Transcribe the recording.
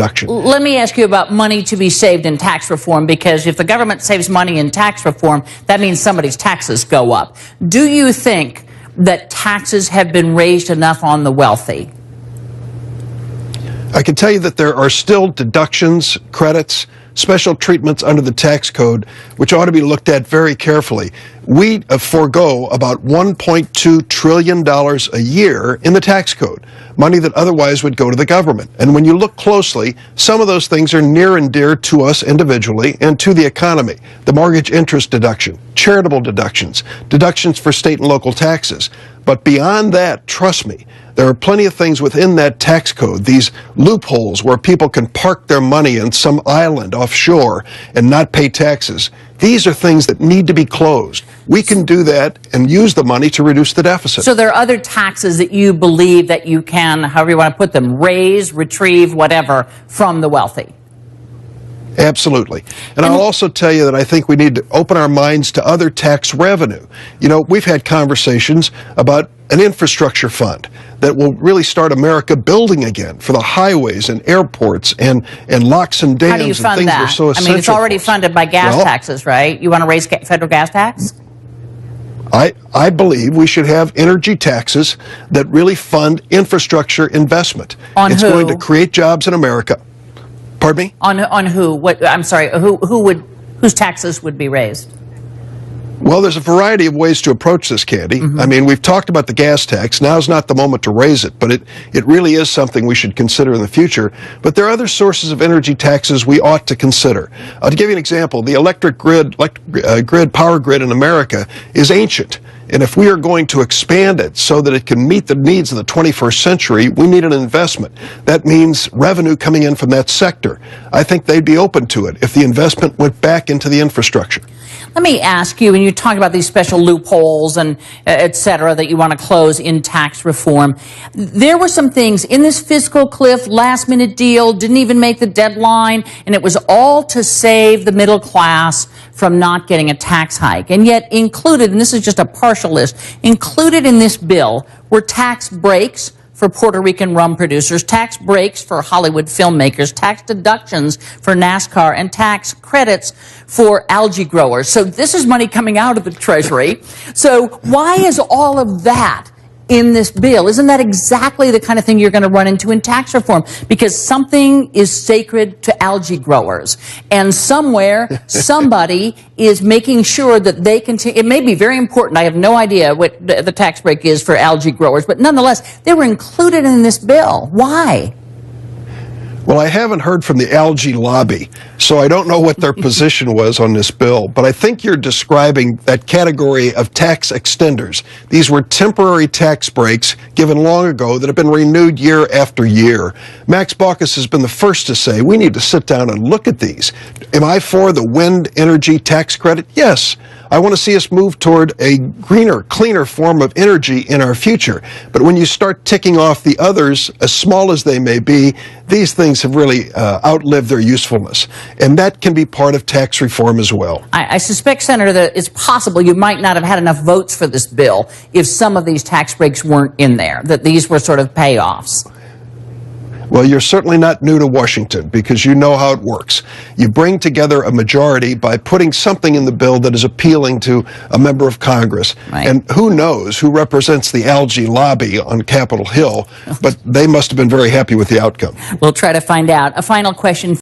deduction. Let me ask you about money to be saved in tax reform, because if the government saves money in tax reform, that means somebody's taxes go up. Do you think that taxes have been raised enough on the wealthy? I can tell you that there are still deductions, credits, special treatments under the tax code, which ought to be looked at very carefully. We forego about $1.2 trillion a year in the tax code, money that otherwise would go to the government. And when you look closely, some of those things are near and dear to us individually and to the economy. The mortgage interest deduction, charitable deductions, deductions for state and local taxes. But beyond that, trust me, there are plenty of things within that tax code, these loopholes where people can park their money in some island offshore and not pay taxes. These are things that need to be closed. We can do that and use the money to reduce the deficit. So there are other taxes that you believe that you can, however you want to put them, raise, retrieve, whatever, from the wealthy? Absolutely. And I'll also tell you that I think we need to open our minds to other tax revenue. You know, we've had conversations about an infrastructure fund that will really start America building again for the highways and airports and locks and dams. How do you fund and things that? That are so essential. I mean, it's already funded by gas taxes, right? You want to raise federal gas tax? I believe we should have energy taxes that really fund infrastructure investment. It's going to create jobs in America. Pardon me? On who? What? I'm sorry. Whose taxes would be raised? Well, there's a variety of ways to approach this, Candy. I mean, we've talked about the gas tax. Now's not the moment to raise it, but it really is something we should consider in the future. But there are other sources of energy taxes we ought to consider. To give you an example, the electric power grid in America is ancient. And if we are going to expand it so that it can meet the needs of the 21st century, we need an investment. That means revenue coming in from that sector. I think they'd be open to it if the investment went back into the infrastructure. Let me ask you, when you talk about these special loopholes and et cetera that you want to close in tax reform, there were some things in this fiscal cliff, last-minute deal, didn't even make the deadline, and it was all to save the middle class from not getting a tax hike. And yet included, and this is just a partial list, included in this bill were tax breaks for Puerto Rican rum producers, tax breaks for Hollywood filmmakers, tax deductions for NASCAR, and tax credits for algae growers. So this is money coming out of the Treasury. So why is all of that in this bill? Isn't that exactly the kind of thing you're going to run into in tax reform? Because something is sacred to algae growers. And somewhere, somebody is making sure that they continue. It may be very important. I have no idea what the tax break is for algae growers. But nonetheless, they were included in this bill. Why? Well, I haven't heard from the algae lobby, so I don't know what their position was on this bill, but I think you're describing that category of tax extenders. These were temporary tax breaks given long ago that have been renewed year after year. Max Baucus has been the first to say we need to sit down and look at these. Am I for the wind energy tax credit? Yes. I want to see us move toward a greener, cleaner form of energy in our future. But when you start ticking off the others, as small as they may be, these things have really outlived their usefulness. And that can be part of tax reform as well. I suspect, Senator, that it's possible you might not have had enough votes for this bill if some of these tax breaks weren't in there, that these were sort of payoffs. Well, you're certainly not new to Washington because you know how it works. You bring together a majority by putting something in the bill that is appealing to a member of Congress. Right. And who knows who represents the algae lobby on Capitol Hill, but they must have been very happy with the outcome. We'll try to find out. A final question.